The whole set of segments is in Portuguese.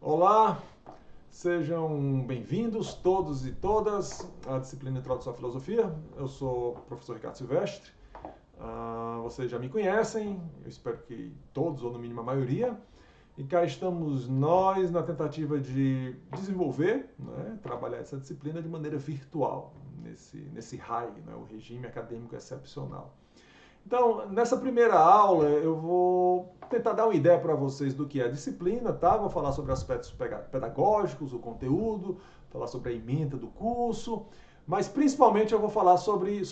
Olá, sejam bem-vindos todos e todas à disciplina Introdução à Filosofia. Eu sou o professor Ricardo Silvestre. Vocês já me conhecem, eu espero que todos, ou no mínimo a maioria. E cá estamos nós na tentativa de desenvolver, né, trabalhar essa disciplina de maneira virtual, nesse RAI, né, o regime acadêmico excepcional. Então, nessa primeira aula, eu vou tentar dar uma ideia para vocês do que é a disciplina, tá? Vou falar sobre aspectos pedagógicos, o conteúdo, falar sobre a ementa do curso, mas principalmente eu vou falar sobre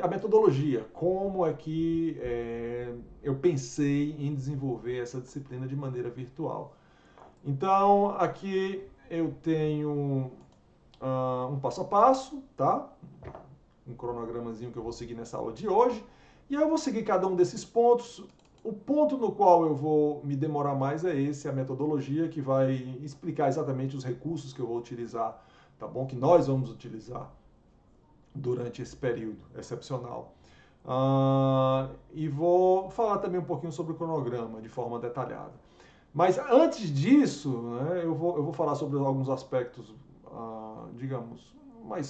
a metodologia, como é que eu pensei em desenvolver essa disciplina de maneira virtual. Então, aqui eu tenho um passo a passo, tá? Um cronogramazinho que eu vou seguir nessa aula de hoje. E aí eu vou seguir cada um desses pontos. O ponto no qual eu vou me demorar mais é esse, a metodologia, que vai explicar exatamente os recursos que eu vou utilizar, tá bom? Que nós vamos utilizar durante esse período excepcional. E vou falar também um pouquinho sobre o cronograma, de forma detalhada. Mas antes disso, né, eu vou falar sobre alguns aspectos, digamos,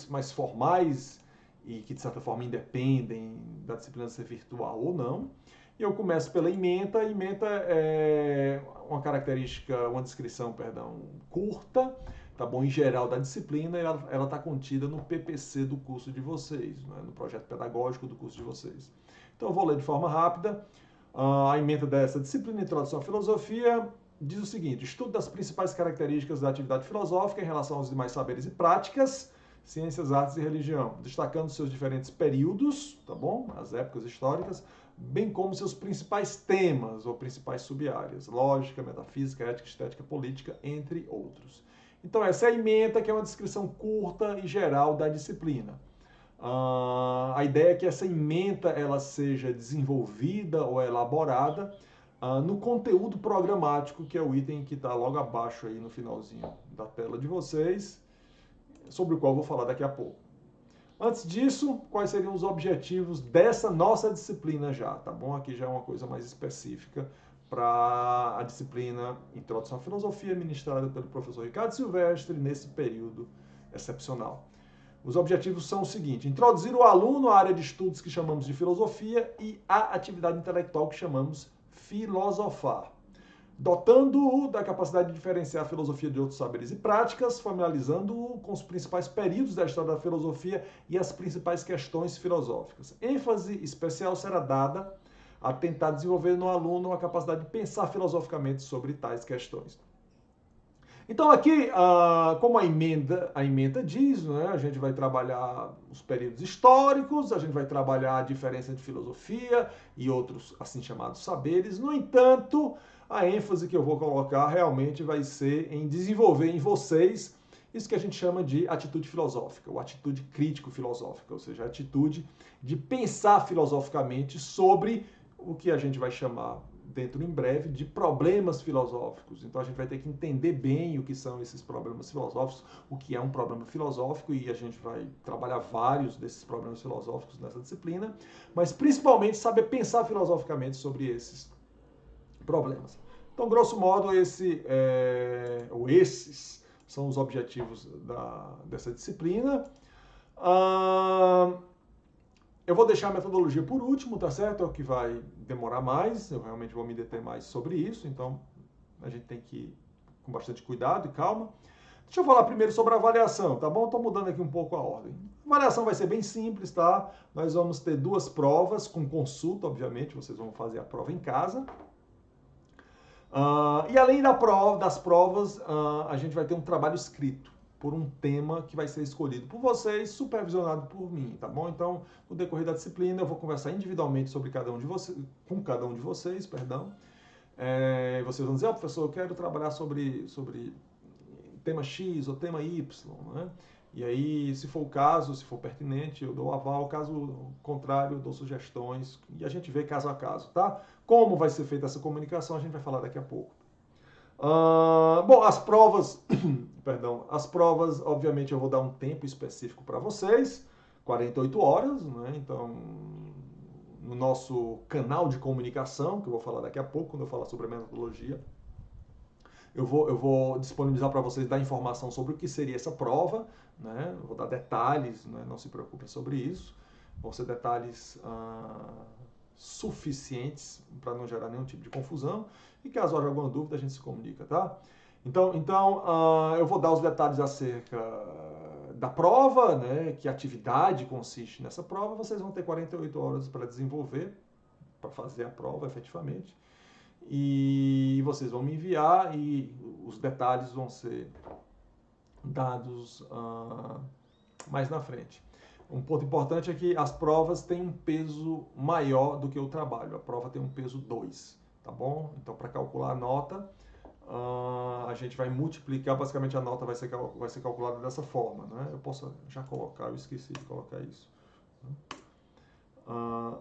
mais formais e que, de certa forma, independem da disciplina ser virtual ou não. E eu começo pela ementa. A ementa é uma característica, uma descrição, perdão, curta, tá bom? Em geral da disciplina, ela está contida no PPC do curso de vocês, né? No projeto pedagógico do curso de vocês. Então eu vou ler de forma rápida. A ementa dessa disciplina, Introdução à Filosofia, diz o seguinte: estudo das principais características da atividade filosófica em relação aos demais saberes e práticas, ciências, artes e religião, destacando seus diferentes períodos, tá bom? As épocas históricas, bem como seus principais temas ou principais sub-áreas, lógica, metafísica, ética, estética, política, entre outros. Então essa é a ementa, que é uma descrição curta e geral da disciplina. A ideia é que essa ementa ela seja desenvolvida ou elaborada no conteúdo programático, que é o item que está logo abaixo aí no finalzinho da tela de vocês, sobre o qual eu vou falar daqui a pouco. Antes disso, quais seriam os objetivos dessa nossa disciplina já, tá bom? Aqui já é uma coisa mais específica para a disciplina Introdução à Filosofia, ministrada pelo professor Ricardo Silvestre nesse período excepcional. Os objetivos são o seguinte: introduzir o aluno à área de estudos que chamamos de filosofia e à atividade intelectual que chamamos filosofar, dotando-o da capacidade de diferenciar a filosofia de outros saberes e práticas, familiarizando-o com os principais períodos da história da filosofia e as principais questões filosóficas. ênfase especial será dada a tentar desenvolver no aluno a capacidade de pensar filosoficamente sobre tais questões. Então aqui, como a emenda diz, né, a gente vai trabalhar os períodos históricos, a gente vai trabalhar a diferença de filosofia e outros assim chamados saberes. No entanto, a ênfase que eu vou colocar realmente vai ser em desenvolver em vocês isso que a gente chama de atitude filosófica, ou atitude crítico-filosófica, ou seja, a atitude de pensar filosoficamente sobre o que a gente vai chamar dentro em breve de problemas filosóficos. Então a gente vai ter que entender bem o que são esses problemas filosóficos, o que é um problema filosófico, e a gente vai trabalhar vários desses problemas filosóficos nessa disciplina, mas principalmente saber pensar filosoficamente sobre esses problemas. Então, grosso modo, ou esses são os objetivos dessa disciplina. Eu vou deixar a metodologia por último, tá certo? É o que vai demorar mais, eu realmente vou me deter mais sobre isso, então a gente tem que ir com bastante cuidado e calma. Deixa eu falar primeiro sobre a avaliação, tá bom? Estou mudando aqui um pouco a ordem. A avaliação vai ser bem simples, tá? Nós vamos ter duas provas, com consulta, obviamente, vocês vão fazer a prova em casa. E além das provas, a gente vai ter um trabalho escrito por um tema que vai ser escolhido por vocês, supervisionado por mim, tá bom? Então, no decorrer da disciplina, eu vou conversar individualmente sobre com cada um de vocês, perdão. Vocês vão dizer: professor, eu quero trabalhar sobre tema X ou tema Y, né? E aí, se for o caso, se for pertinente, eu dou aval. Caso contrário, eu dou sugestões e a gente vê caso a caso, tá? Como vai ser feita essa comunicação, a gente vai falar daqui a pouco. Bom, as provas, perdão, obviamente, eu vou dar um tempo específico para vocês, 48 horas, né? Então, no nosso canal de comunicação, que eu vou falar daqui a pouco, quando eu falar sobre a metodologia, Eu vou disponibilizar para vocês dar informação sobre o que seria essa prova, né? Eu vou dar detalhes, né? Não se preocupem sobre isso. Vão ser detalhes suficientes para não gerar nenhum tipo de confusão. E caso haja alguma dúvida, a gente se comunica, tá? Então eu vou dar os detalhes acerca da prova, né? Que atividade consiste nessa prova. Vocês vão ter 48 horas para desenvolver, para fazer a prova efetivamente. E vocês vão me enviar e os detalhes vão ser dados mais na frente. Um ponto importante é que as provas têm um peso maior do que o trabalho. A prova tem um peso 2, tá bom? Então, para calcular a nota, a gente vai multiplicar, basicamente a nota vai ser calculada dessa forma, né? Eu posso já colocar, eu esqueci de colocar isso.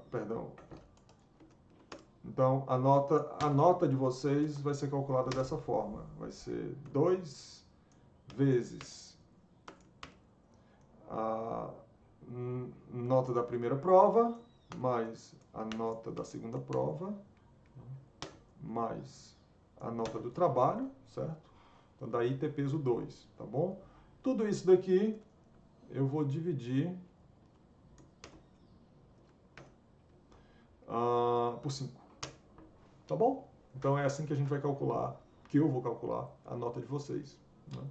Perdão. Então, a nota de vocês vai ser calculada dessa forma. Vai ser 2 vezes a nota da primeira prova, mais a nota da segunda prova, mais a nota do trabalho, certo? Então, daí ter peso 2, tá bom? Tudo isso daqui eu vou dividir por 5. Tá bom? Então é assim que a gente vai calcular, que eu vou calcular a nota de vocês. Né?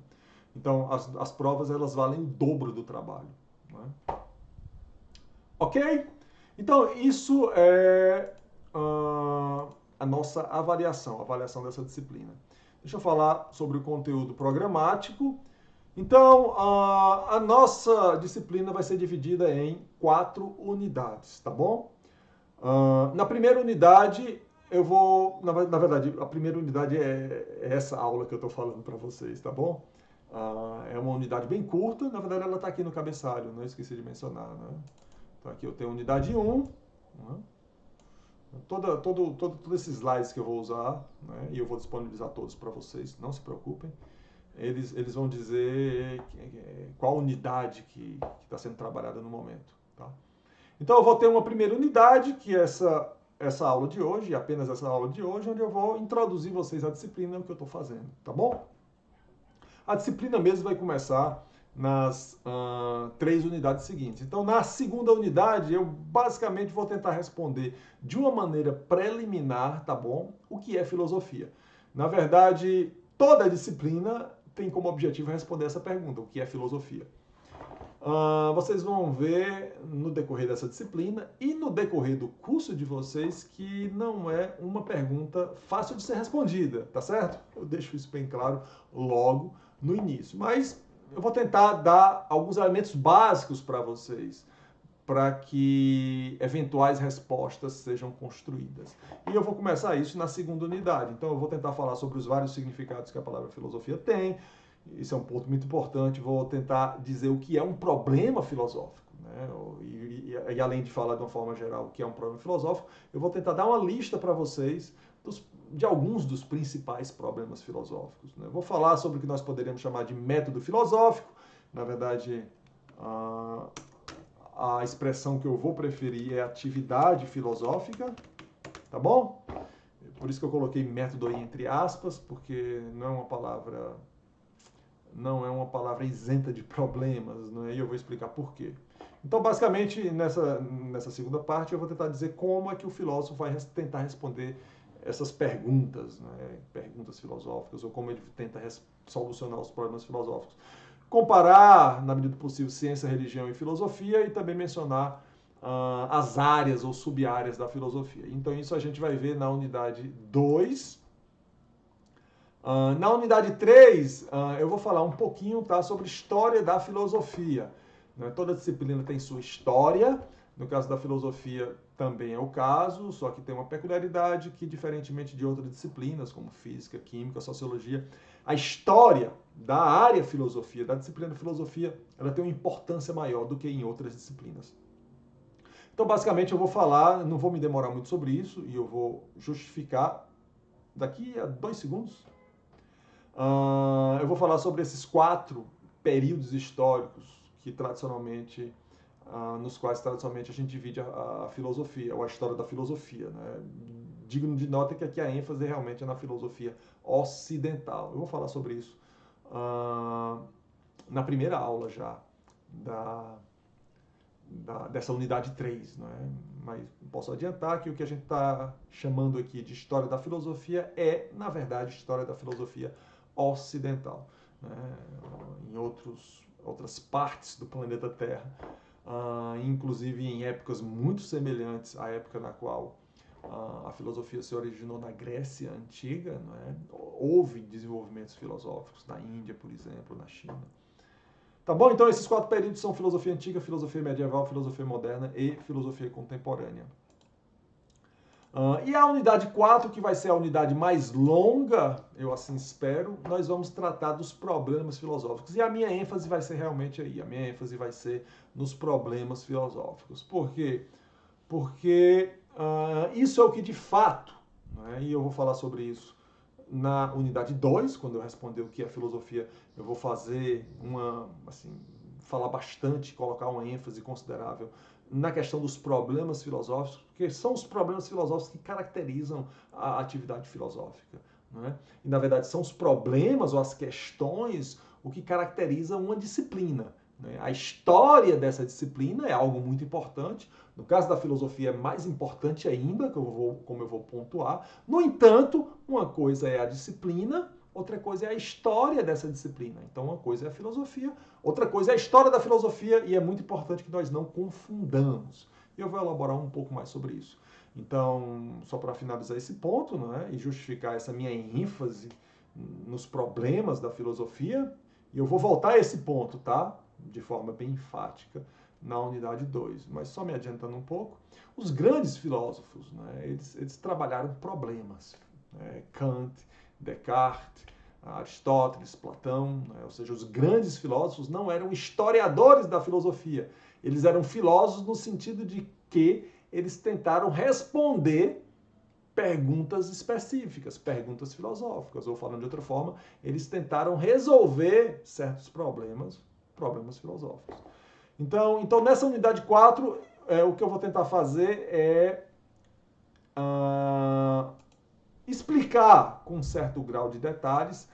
Então as provas elas valem o dobro do trabalho. Né? Ok? Então isso é a nossa avaliação, a avaliação dessa disciplina. Deixa eu falar sobre o conteúdo programático. Então a nossa disciplina vai ser dividida em 4 unidades, tá bom? Na primeira unidade eu vou, na verdade, a primeira unidade é essa aula que eu estou falando para vocês, tá bom? É uma unidade bem curta, na verdade ela está aqui no cabeçalho, não esqueci de mencionar, né? Então aqui eu tenho a unidade 1, né? Todos esses slides que eu vou usar, né? E eu vou disponibilizar todos para vocês, não se preocupem. Eles vão dizer qual unidade que está sendo trabalhada no momento, tá? Então eu vou ter uma primeira unidade, que é essa aula de hoje, apenas essa aula de hoje, onde eu vou introduzir vocês à disciplina que eu estou fazendo, tá bom? A disciplina mesmo vai começar nas 3 unidades seguintes. Então, na segunda unidade, eu basicamente vou tentar responder de uma maneira preliminar, tá bom? O que é filosofia. Na verdade, toda a disciplina tem como objetivo responder essa pergunta, o que é filosofia. Vocês vão ver no decorrer dessa disciplina e no decorrer do curso de vocês que não é uma pergunta fácil de ser respondida, tá certo? Eu deixo isso bem claro logo no início. Mas eu vou tentar dar alguns elementos básicos para vocês, para que eventuais respostas sejam construídas. E eu vou começar isso na segunda unidade. Então eu vou tentar falar sobre os vários significados que a palavra filosofia tem. Isso é um ponto muito importante. Vou tentar dizer o que é um problema filosófico. Né? E além de falar de uma forma geral o que é um problema filosófico, eu vou tentar dar uma lista para vocês de alguns dos principais problemas filosóficos. Né? Vou falar sobre o que nós poderíamos chamar de método filosófico. Na verdade, a expressão que eu vou preferir é atividade filosófica. Tá bom? Por isso que eu coloquei método aí entre aspas, porque não é uma palavra isenta de problemas, né? E eu vou explicar por quê. Então, basicamente, nessa segunda parte, eu vou tentar dizer como é que o filósofo vai tentar responder essas perguntas, né? Perguntas filosóficas, ou como ele tenta solucionar os problemas filosóficos. Comparar, na medida do possível, ciência, religião e filosofia, e também mencionar as áreas ou sub-áreas da filosofia. Então, isso a gente vai ver na unidade 2. Na unidade 3, eu vou falar um pouquinho, tá, sobre história da filosofia. Né? Toda disciplina tem sua história. No caso da filosofia também é o caso, só que tem uma peculiaridade que, diferentemente de outras disciplinas, como física, química, sociologia, a história da área filosofia, da disciplina de filosofia, ela tem uma importância maior do que em outras disciplinas. Então, basicamente, eu vou falar, não vou me demorar muito sobre isso, e eu vou justificar daqui a 2 segundos. Eu vou falar sobre esses 4 períodos históricos que tradicionalmente, nos quais tradicionalmente a gente divide a filosofia, ou a história da filosofia, né? digno de nota é que aqui a ênfase realmente é na filosofia ocidental. Eu vou falar sobre isso na primeira aula já dessa unidade 3, não é? Mas posso adiantar que o que a gente está chamando aqui de história da filosofia é, na verdade, história da filosofia ocidental, né? Em outras partes do planeta Terra, inclusive em épocas muito semelhantes à época na qual a filosofia se originou na Grécia Antiga, não é? Houve desenvolvimentos filosóficos na Índia, por exemplo, na China. Tá bom? Então esses 4 períodos são filosofia antiga, filosofia medieval, filosofia moderna e filosofia contemporânea. E a unidade 4, que vai ser a unidade mais longa, eu assim espero, nós vamos tratar dos problemas filosóficos. E a minha ênfase vai ser realmente aí, a minha ênfase vai ser nos problemas filosóficos. Por quê? Porque isso é o que de fato, né, e eu vou falar sobre isso na unidade 2, quando eu responder o que é filosofia, eu vou fazer falar bastante, colocar uma ênfase considerável na questão dos problemas filosóficos, porque são os problemas filosóficos que caracterizam a atividade filosófica, né? E, na verdade, são os problemas ou as questões o que caracteriza uma disciplina, né? A história dessa disciplina é algo muito importante. No caso da filosofia é mais importante ainda, como eu vou pontuar. No entanto, uma coisa é a disciplina, outra coisa é a história dessa disciplina. Então, uma coisa é a filosofia, outra coisa é a história da filosofia, e é muito importante que nós não confundamos. E eu vou elaborar um pouco mais sobre isso. Então, só para finalizar esse ponto, né, e justificar essa minha ênfase nos problemas da filosofia, e eu vou voltar a esse ponto, tá? De forma bem enfática, na unidade 2. Mas só me adiantando um pouco, os grandes filósofos, né, eles trabalharam problemas. Né? Kant, Descartes, Aristóteles, Platão, né? Ou seja, os grandes filósofos não eram historiadores da filosofia. Eles eram filósofos no sentido de que eles tentaram responder perguntas específicas, perguntas filosóficas, ou falando de outra forma, eles tentaram resolver certos problemas filosóficos. Então nessa unidade 4, o que eu vou tentar fazer é explicar com um certo grau de detalhes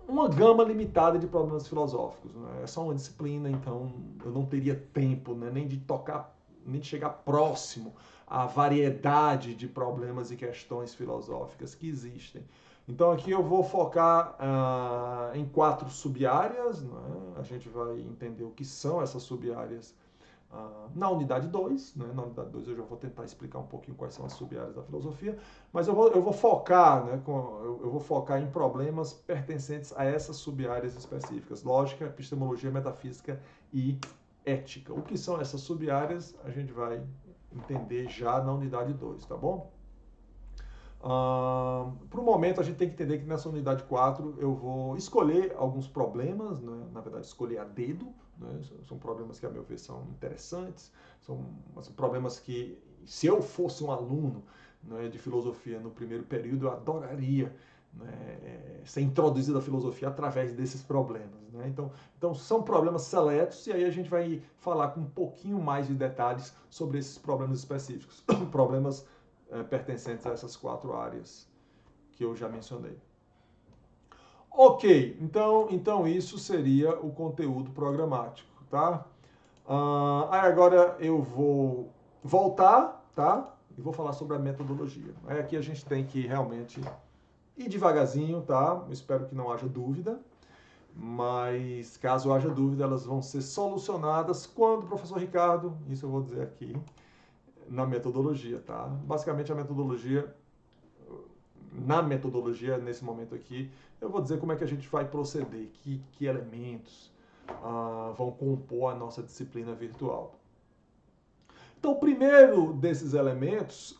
uma gama limitada de problemas filosóficos. Né? É só uma disciplina, então eu não teria tempo, né, nem de tocar, nem de chegar próximo à variedade de problemas e questões filosóficas que existem. Então aqui eu vou focar em 4 sub-áreas, né? A gente vai entender o que são essas sub-áreas na unidade 2, né? Na unidade 2 eu já vou tentar explicar um pouquinho quais são as sub-áreas da filosofia, mas eu vou focar, né, eu vou focar em problemas pertencentes a essas sub-áreas específicas: lógica, epistemologia, metafísica e ética. O que são essas sub-áreas a gente vai entender já na unidade 2, tá bom? Para o momento, a gente tem que entender que nessa unidade 4 eu vou escolher alguns problemas, né? Na verdade, escolher a dedo. Né? São problemas que, a meu ver, são interessantes, são problemas que, se eu fosse um aluno, né, de filosofia no primeiro período, eu adoraria, né, ser introduzido à filosofia através desses problemas. Né? Então, são problemas seletos, e aí a gente vai falar com um pouquinho mais de detalhes sobre esses problemas específicos. Problemas pertencentes a essas 4 áreas que eu já mencionei. Ok, então isso seria o conteúdo programático, tá? Aí agora eu vou voltar, tá? E vou falar sobre a metodologia. Aí aqui a gente tem que realmente ir devagarzinho, tá? Eu espero que não haja dúvida, mas caso haja dúvida, elas vão ser solucionadas quando, professor Ricardo, isso eu vou dizer aqui, na metodologia, tá? Basicamente na metodologia, nesse momento aqui, eu vou dizer como é que a gente vai proceder, que elementos vão compor a nossa disciplina virtual. Então, o primeiro desses elementos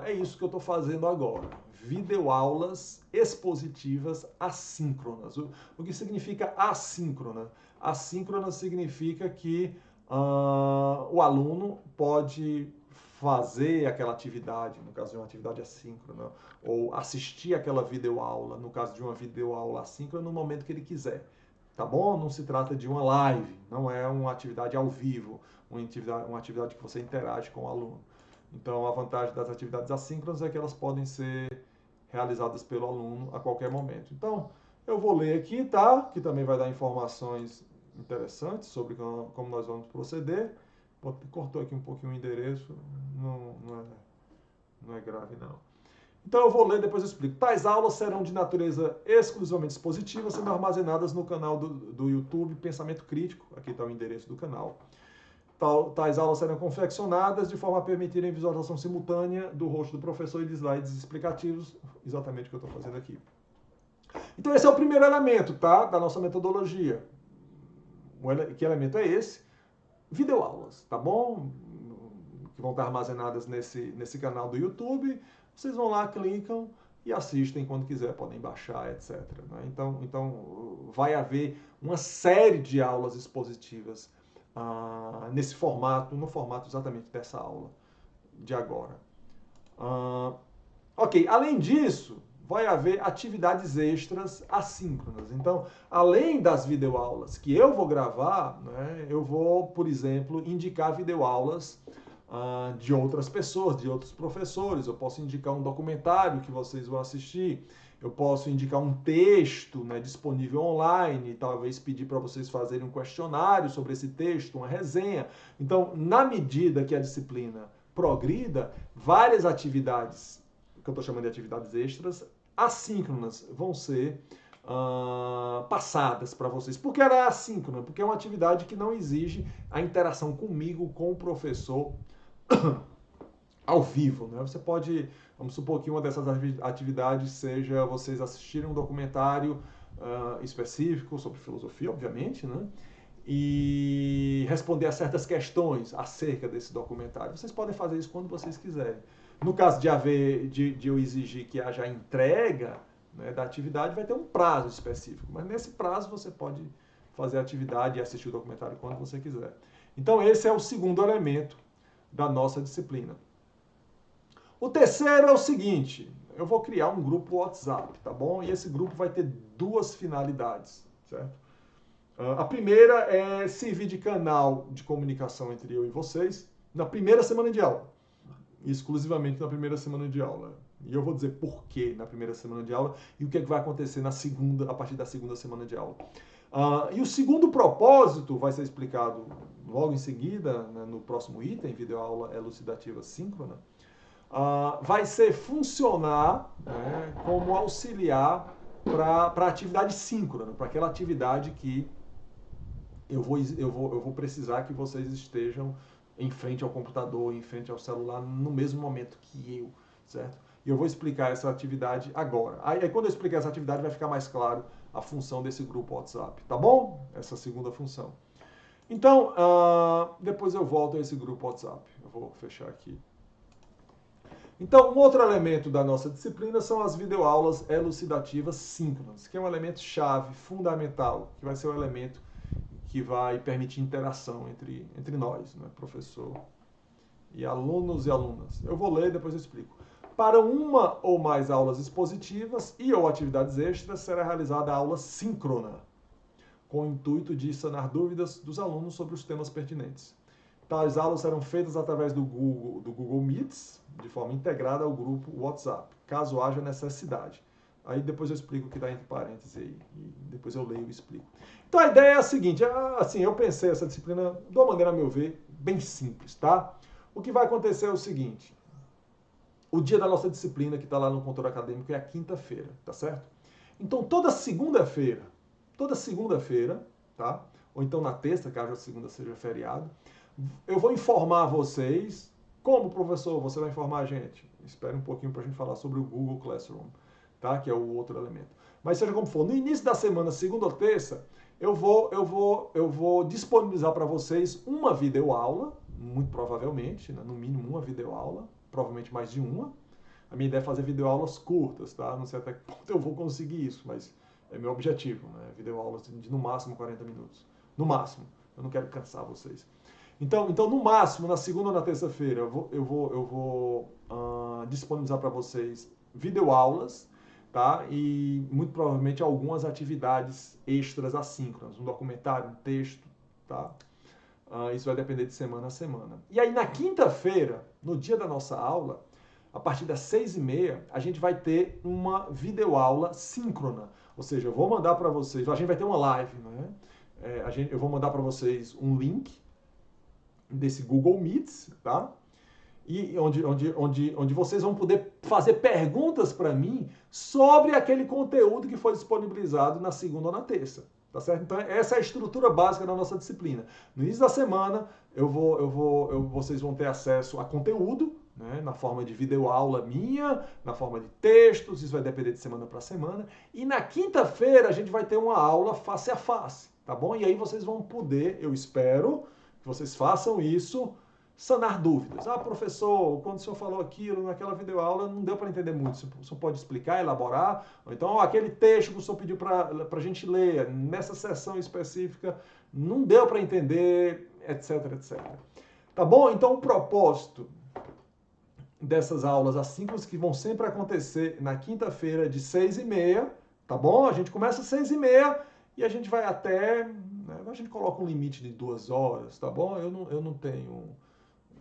é isso que eu estou fazendo agora. Videoaulas expositivas assíncronas. O que significa assíncrona? Assíncrona significa que o aluno pode fazer aquela atividade, no caso de uma atividade assíncrona, ou assistir aquela videoaula, no caso de uma videoaula assíncrona, no momento que ele quiser. Tá bom? Não se trata de uma live, não é uma atividade ao vivo, uma atividade que você interage com o aluno. Então, a vantagem das atividades assíncronas é que elas podem ser realizadas pelo aluno a qualquer momento. Então, eu vou ler aqui, tá? Que também vai dar informações interessantes sobre como nós vamos proceder. Cortou aqui um pouquinho o endereço, não é grave, não. Então eu vou ler e depois eu explico. Tais aulas serão de natureza exclusivamente expositiva, sendo armazenadas no canal do YouTube Pensamento Crítico. Aqui está o endereço do canal. Tais aulas serão confeccionadas de forma a permitirem visualização simultânea do rosto do professor e de slides explicativos, exatamente o que eu estou fazendo aqui. Então esse é o primeiro elemento, tá? Da nossa metodologia. Que elemento é esse? Videoaulas, tá bom? Que vão estar armazenadas nesse canal do YouTube. Vocês vão lá, clicam e assistem quando quiser, podem baixar, etc. Né? Então, vai haver uma série de aulas expositivas nesse formato, no formato exatamente dessa aula de agora. Ok, além disso, vai haver atividades extras assíncronas. Então, além das videoaulas que eu vou gravar, né, eu vou, por exemplo, indicar videoaulas de outras pessoas, de outros professores. Eu posso indicar um documentário que vocês vão assistir. Eu posso indicar um texto, né, disponível online, talvez pedir para vocês fazerem um questionário sobre esse texto, uma resenha. Então, na medida que a disciplina progrida, várias atividades, que eu estou chamando de atividades extras, assíncronas, vão ser passadas para vocês. Por que ela é assíncrona? Porque é uma atividade que não exige a interação comigo, com o professor, ao vivo, né? Você pode, vamos supor que uma dessas atividades seja vocês assistirem um documentário específico sobre filosofia, obviamente, né? E responder a certas questões acerca desse documentário. Vocês podem fazer isso quando vocês quiserem. No caso de eu exigir que haja entrega, né, da atividade, vai ter um prazo específico, mas nesse prazo você pode fazer a atividade e assistir o documentário quando você quiser. Então esse é o segundo elemento da nossa disciplina. O terceiro é o seguinte: eu vou criar um grupo WhatsApp, tá bom? E esse grupo vai ter duas finalidades, certo? A primeira é servir de canal de comunicação entre eu e vocês na primeira semana de aula, exclusivamente na primeira semana de aula. E eu vou dizer por quê na primeira semana de aula e o que é que vai acontecer na segunda, a partir da segunda semana de aula. E o segundo propósito vai ser explicado logo em seguida, né, no próximo item, videoaula elucidativa síncrona, vai ser funcionar, né, como auxiliar para a atividade síncrona, para aquela atividade que eu vou precisar que vocês estejam em frente ao computador, em frente ao celular, no mesmo momento que eu, certo? E eu vou explicar essa atividade agora. Aí quando eu explicar essa atividade, vai ficar mais claro a função desse grupo WhatsApp, tá bom? Essa segunda função. Então, depois eu volto a esse grupo WhatsApp. Eu vou fechar aqui. Então, um outro elemento da nossa disciplina são as videoaulas elucidativas síncronas, que é um elemento chave, fundamental, que vai ser um elemento que vai permitir interação entre nós, né, professor e alunos e alunas. Eu vou ler e depois eu explico. Para uma ou mais aulas expositivas e ou atividades extras, será realizada a aula síncrona, com o intuito de sanar dúvidas dos alunos sobre os temas pertinentes. Tais aulas serão feitas através do Google Meets, de forma integrada ao grupo WhatsApp, caso haja necessidade. Aí depois eu explico o que está entre parênteses aí, e depois eu leio e explico. Então a ideia é a seguinte, assim, eu pensei essa disciplina de uma maneira, a meu ver, bem simples, tá? O que vai acontecer é o seguinte: o dia da nossa disciplina, que está lá no controle acadêmico, é a quinta-feira, tá certo? Então toda segunda-feira, tá? Ou então na terça, caso a segunda seja feriado, eu vou informar vocês. Como, professor, você vai informar a gente? Espere um pouquinho para a gente falar sobre o Google Classroom, tá? Que é o outro elemento. Mas seja como for, no início da semana, segunda ou terça, eu vou disponibilizar para vocês uma videoaula, muito provavelmente, né? No mínimo uma videoaula, provavelmente mais de uma. A minha ideia é fazer videoaulas curtas, tá? Não sei até que ponto eu vou conseguir isso, mas é meu objetivo, né? Videoaulas de no máximo 40 minutos. No máximo. Eu não quero cansar vocês. Então, no máximo, na segunda ou na terça-feira, eu vou disponibilizar para vocês videoaulas, tá? E muito provavelmente algumas atividades extras assíncronas, um documentário, um texto, tá? Isso vai depender de semana a semana. E aí, na quinta-feira, no dia da nossa aula, a partir das 6h30, a gente vai ter uma videoaula síncrona. Ou seja, eu vou mandar para vocês, a gente vai ter uma live, né? Eu vou mandar para vocês um link desse Google Meets, tá? E onde vocês vão poder fazer perguntas para mim sobre aquele conteúdo que foi disponibilizado na segunda ou na terça. Tá certo? Então, essa é a estrutura básica da nossa disciplina. No início da semana, vocês vão ter acesso a conteúdo, né, na forma de videoaula minha, na forma de textos, isso vai depender de semana para semana. E na quinta-feira, a gente vai ter uma aula face a face, tá bom? E aí vocês vão poder, eu espero que vocês façam isso, sanar dúvidas. Ah, professor, quando o senhor falou aquilo naquela videoaula, não deu para entender muito. O senhor pode explicar, elaborar? Ou então, aquele texto que o senhor pediu para a gente ler, nessa sessão específica, não deu para entender, etc, etc. Tá bom? Então, o propósito dessas aulas assíncronas, que vão sempre acontecer na quinta-feira, de 6h30, tá bom? A gente começa às 6h30 e a gente vai até... Né, a gente coloca um limite de 2 horas, tá bom? Eu não tenho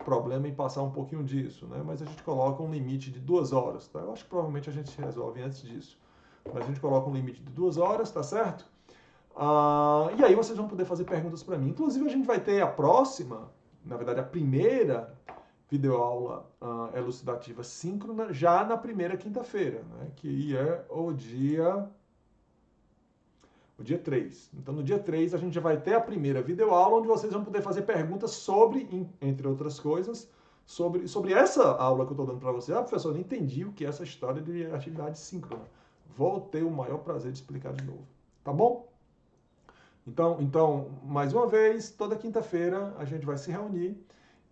problema em passar um pouquinho disso, né? Mas a gente coloca um limite de 2 horas, tá? Eu acho que provavelmente a gente resolve antes disso. Mas a gente coloca um limite de 2 horas, tá certo? E aí vocês vão poder fazer perguntas para mim. Inclusive a gente vai ter a próxima, na verdade a primeira videoaula elucidativa síncrona já na primeira quinta-feira, né? Que é o dia 3. Então, no dia 3, a gente já vai ter a primeira videoaula, onde vocês vão poder fazer perguntas sobre, entre outras coisas, sobre essa aula que eu estou dando para vocês. Professor, eu não entendi o que é essa história de atividade síncrona. Vou ter o maior prazer de explicar de novo. Tá bom? Então, mais uma vez, toda quinta-feira a gente vai se reunir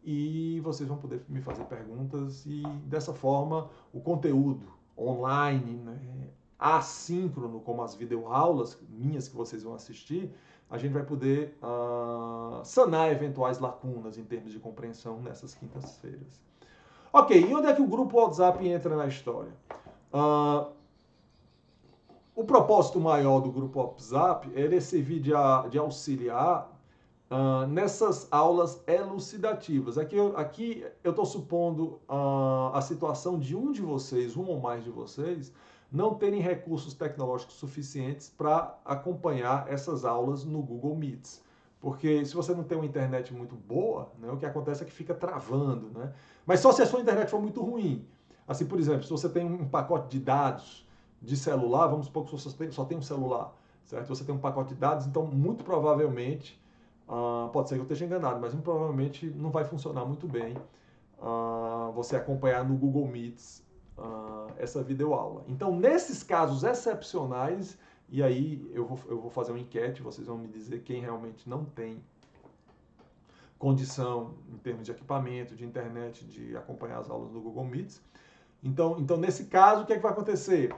e vocês vão poder me fazer perguntas e, dessa forma, o conteúdo online, né, assíncrono, como as videoaulas minhas que vocês vão assistir, a gente vai poder sanar eventuais lacunas em termos de compreensão nessas quintas-feiras. Ok, e onde é que o grupo WhatsApp entra na história? O propósito maior do grupo WhatsApp é ele servir de auxiliar nessas aulas elucidativas. Aqui eu estou supondo a situação de um de vocês, um ou mais de vocês, não terem recursos tecnológicos suficientes para acompanhar essas aulas no Google Meets. Porque se você não tem uma internet muito boa, né, o que acontece é que fica travando. Né? Mas só se a sua internet for muito ruim. Assim, por exemplo, se você tem um pacote de dados de celular, vamos supor que você só tem um celular, certo? Você tem um pacote de dados, então muito provavelmente, pode ser que eu esteja enganado, mas muito provavelmente não vai funcionar muito bem você acompanhar no Google Meets essa videoaula. Então, nesses casos excepcionais, e aí eu vou fazer uma enquete, vocês vão me dizer quem realmente não tem condição em termos de equipamento, de internet, de acompanhar as aulas no Google Meets. Então nesse caso, o que é que vai acontecer?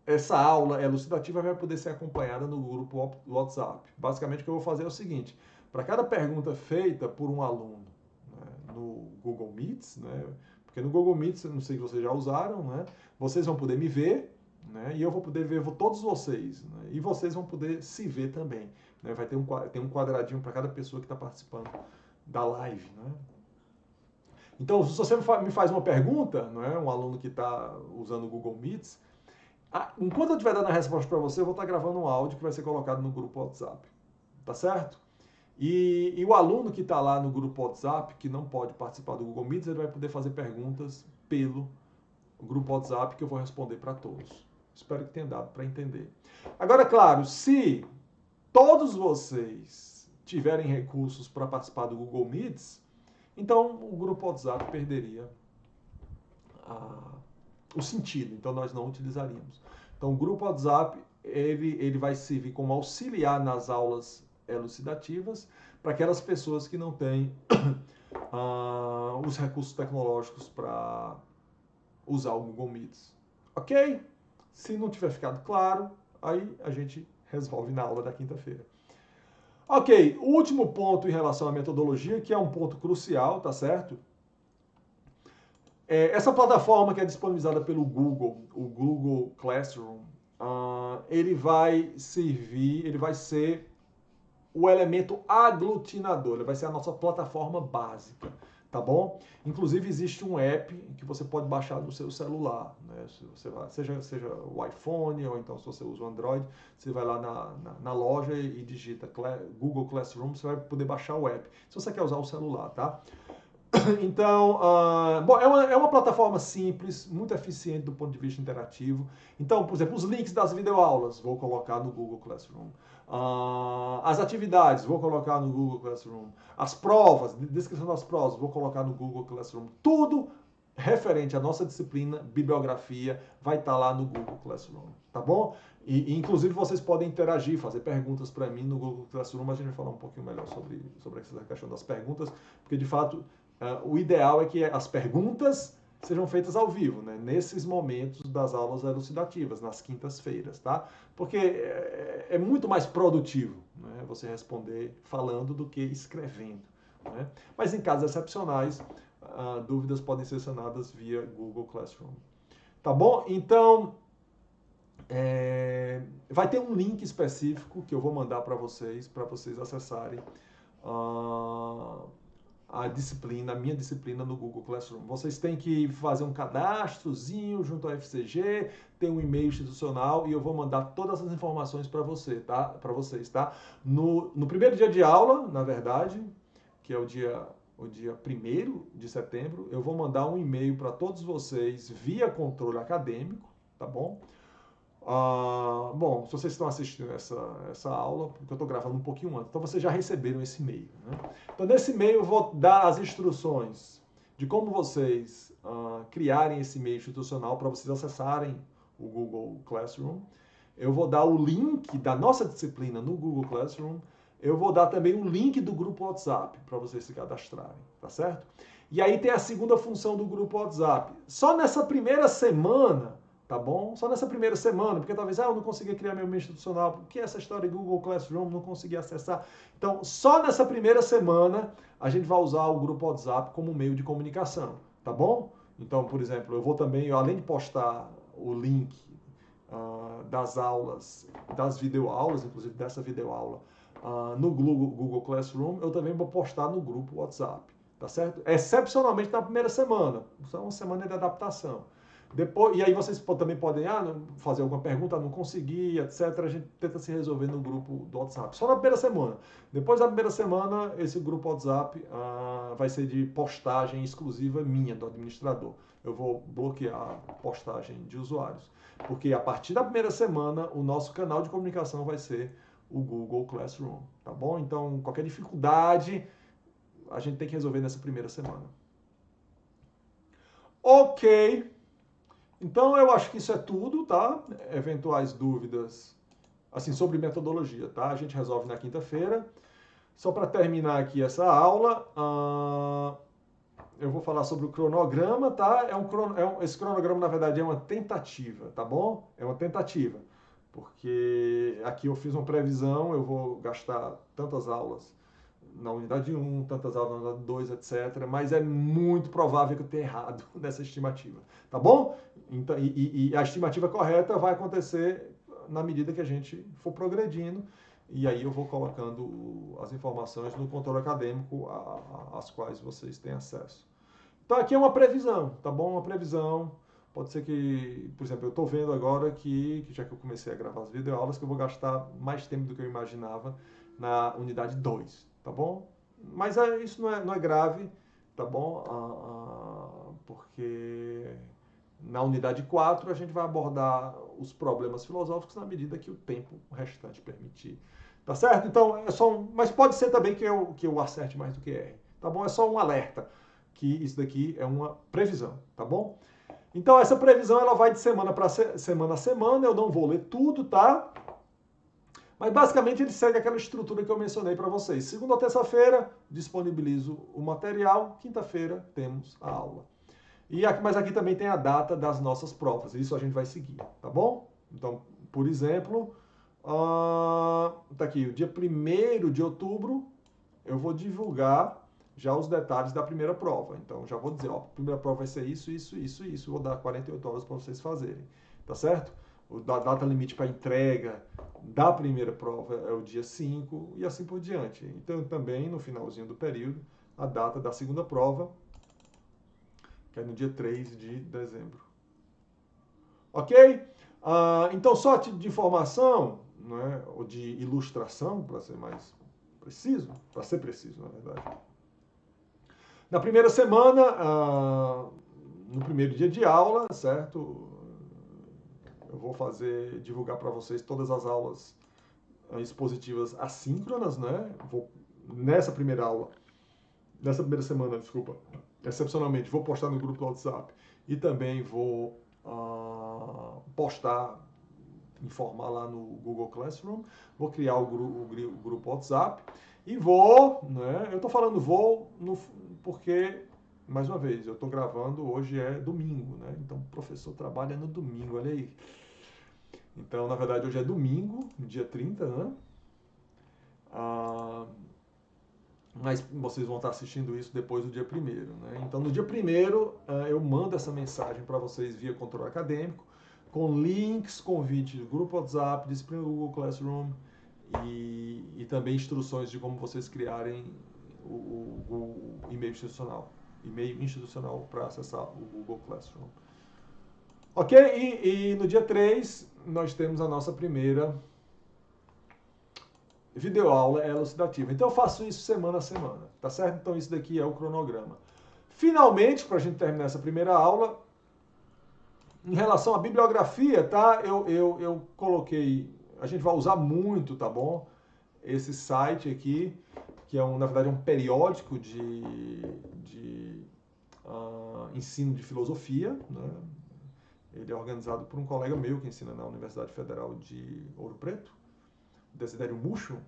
Essa aula elucidativa vai poder ser acompanhada no grupo WhatsApp. Basicamente, o que eu vou fazer é o seguinte, para cada pergunta feita por um aluno, né, no Google Meets, né, porque no Google Meets, não sei se vocês já usaram, né, vocês vão poder me ver, né, e eu vou poder ver todos vocês, né, e vocês vão poder se ver também. Né, vai ter um quadradinho para cada pessoa que está participando da live. Né. Então, se você me faz uma pergunta, não é, um aluno que está usando o Google Meets, enquanto eu estiver dando a resposta para você, eu vou estar gravando um áudio que vai ser colocado no grupo WhatsApp. Tá certo? E o aluno que está lá no grupo WhatsApp, que não pode participar do Google Meets, ele vai poder fazer perguntas pelo grupo WhatsApp que eu vou responder para todos. Espero que tenha dado para entender. Agora, claro, se todos vocês tiverem recursos para participar do Google Meets, então o grupo WhatsApp perderia o sentido, então nós não utilizaríamos. Então o grupo WhatsApp ele vai servir como auxiliar nas aulas elucidativas para aquelas pessoas que não têm os recursos tecnológicos para usar o Google Meets. Ok? Se não tiver ficado claro, aí a gente resolve na aula da quinta-feira. Ok, o último ponto em relação à metodologia, que é um ponto crucial, tá certo? Essa plataforma que é disponibilizada pelo Google, o Google Classroom, ele vai ser o elemento aglutinador, ele vai ser a nossa plataforma básica, tá bom? Inclusive existe um app que você pode baixar no seu celular, né? Se você vai, seja o iPhone ou então se você usa o Android, você vai lá na loja e digita Google Classroom, você vai poder baixar o app, se você quer usar o celular, tá? Então, bom, é uma plataforma simples, muito eficiente do ponto de vista interativo. Então, por exemplo, os links das videoaulas, vou colocar no Google Classroom. As atividades, vou colocar no Google Classroom. As provas, descrição das provas, vou colocar no Google Classroom. Tudo referente à nossa disciplina, bibliografia, vai estar lá no Google Classroom, tá bom? E inclusive vocês podem interagir, fazer perguntas para mim no Google Classroom, mas a gente vai falar um pouquinho melhor sobre essa questão das perguntas, porque de fato o ideal é que as perguntas sejam feitas ao vivo, né? Nesses momentos das aulas elucidativas, nas quintas-feiras, tá? Porque é muito mais produtivo, né, você responder falando do que escrevendo, né? Mas em casos excepcionais, dúvidas podem ser sanadas via Google Classroom. Tá bom? Então, vai ter um link específico que eu vou mandar para vocês acessarem a minha disciplina no Google Classroom. Vocês têm que fazer um cadastrozinho junto ao FCG, tem um e-mail institucional e eu vou mandar todas as informações para vocês, tá? No primeiro dia de aula, na verdade, que é o dia 1º de setembro, eu vou mandar um e-mail para todos vocês via controle acadêmico, tá bom? Bom, se vocês estão assistindo essa aula, porque eu estou gravando um pouquinho antes, então vocês já receberam esse e-mail, né? Então, nesse e-mail eu vou dar as instruções de como vocês criarem esse e-mail institucional para vocês acessarem o Google Classroom. Eu vou dar o link da nossa disciplina no Google Classroom. Eu vou dar também um link do grupo WhatsApp para vocês se cadastrarem, tá certo? E aí tem a segunda função do grupo WhatsApp. Só nessa primeira semana, tá bom? Só nessa primeira semana, porque talvez eu não consegui criar meu e-mail institucional, porque essa história de Google Classroom não consegui acessar. Então, só nessa primeira semana a gente vai usar o grupo WhatsApp como meio de comunicação, tá bom? Então, por exemplo, eu vou também, além de postar o link das aulas, das videoaulas, inclusive dessa videoaula, no Google Classroom, eu também vou postar no grupo WhatsApp, tá certo? Excepcionalmente na primeira semana, isso é uma semana de adaptação. Depois, e aí vocês também podem fazer alguma pergunta, não consegui, etc. A gente tenta se resolver no grupo do WhatsApp. Só na primeira semana. Depois da primeira semana, esse grupo WhatsApp vai ser de postagem exclusiva minha, do administrador. Eu vou bloquear a postagem de usuários. Porque a partir da primeira semana, o nosso canal de comunicação vai ser o Google Classroom. Tá bom? Então, qualquer dificuldade, a gente tem que resolver nessa primeira semana. Ok. Então, eu acho que isso é tudo, tá? Eventuais dúvidas, assim, sobre metodologia, tá? A gente resolve na quinta-feira. Só para terminar aqui essa aula, eu vou falar sobre o cronograma, tá? Esse cronograma, na verdade, é uma tentativa, tá bom? É uma tentativa, porque aqui eu fiz uma previsão, eu vou gastar tantas aulas na unidade 1, tantas aulas na unidade 2, etc. Mas é muito provável que eu tenha errado nessa estimativa, tá bom? Então, e a estimativa correta vai acontecer na medida que a gente for progredindo, e aí eu vou colocando as informações no controle acadêmico às quais vocês têm acesso. Então aqui é uma previsão, tá bom? Uma previsão. Pode ser que, por exemplo, eu estou vendo agora que já que eu comecei a gravar as videoaulas, que eu vou gastar mais tempo do que eu imaginava na unidade 2, tá bom? Mas isso não é grave, tá bom? Porque na unidade 4 a gente vai abordar os problemas filosóficos na medida que o tempo restante permitir. Tá certo? Então, mas pode ser também que eu acerte mais do que erre, tá bom? É só um alerta que isso daqui é uma previsão, tá bom? Então, essa previsão ela vai de semana a semana, eu não vou ler tudo, tá? Mas basicamente ele segue aquela estrutura que eu mencionei para vocês. Segunda ou terça-feira, disponibilizo o material. Quinta-feira, temos a aula. Mas aqui também tem a data das nossas provas. Isso a gente vai seguir, tá bom? Então, por exemplo, tá aqui, o dia 1º de outubro, eu vou divulgar já os detalhes da primeira prova. Então, já vou dizer, ó, a primeira prova vai ser isso, isso, isso, isso. Vou dar 48 horas para vocês fazerem, tá certo? A data limite para entrega da primeira prova é o dia 5 e assim por diante. Então, também no finalzinho do período, a data da segunda prova, que é no dia 3 de dezembro. Ok? Então, só de informação, né, ou de ilustração, para ser mais preciso, para ser preciso, na verdade. Na primeira semana, no primeiro dia de aula, certo? Eu vou divulgar para vocês todas as aulas expositivas assíncronas, né? Nessa primeira semana, desculpa, excepcionalmente, vou postar no grupo do WhatsApp e também vou informar lá no Google Classroom, vou criar o grupo WhatsApp e né? Eu estou falando porque, mais uma vez, eu estou gravando, hoje é domingo, né? Então o professor trabalha no domingo, olha aí. Então, na verdade, hoje é domingo, dia 30, né? Mas vocês vão estar assistindo isso depois do dia 1º, né? Então, no dia 1º, eu mando essa mensagem para vocês via controle acadêmico, com links, convite do grupo WhatsApp, disciplina do Google Classroom e também instruções de como vocês criarem o e-mail institucional para acessar o Google Classroom. Ok? E no dia 3, nós temos a nossa primeira videoaula elucidativa. Então eu faço isso semana a semana, tá certo? Então isso daqui é o cronograma. Finalmente, para a gente terminar essa primeira aula, em relação à bibliografia, tá? Eu coloquei, a gente vai usar muito, tá bom? Esse site aqui, que na verdade é um periódico de ensino de filosofia, né? Ele é organizado por um colega meu que ensina na Universidade Federal de Ouro Preto, Desidério Mucho.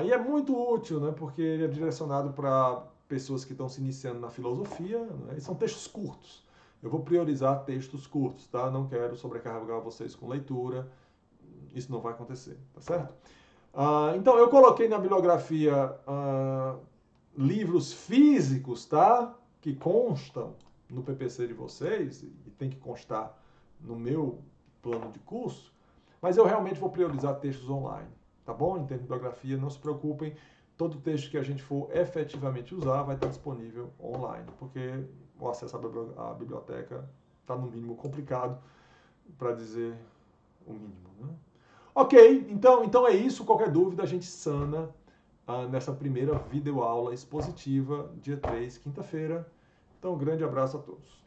E é muito útil, né? Porque ele é direcionado para pessoas que estão se iniciando na filosofia, né? E são textos curtos. Eu vou priorizar textos curtos, tá? Não quero sobrecarregar vocês com leitura. Isso não vai acontecer, tá certo? Então, eu coloquei na bibliografia livros físicos, tá? Que constam no PPC de vocês e tem que constar no meu plano de curso, mas eu realmente vou priorizar textos online, tá bom? Em termos de bibliografia, não se preocupem, todo texto que a gente for efetivamente usar vai estar disponível online, porque o acesso à biblioteca está no mínimo complicado, para dizer o mínimo, né? Ok, então é isso. Qualquer dúvida a gente sana nessa primeira videoaula expositiva, dia 3, quinta-feira. Então, um grande abraço a todos.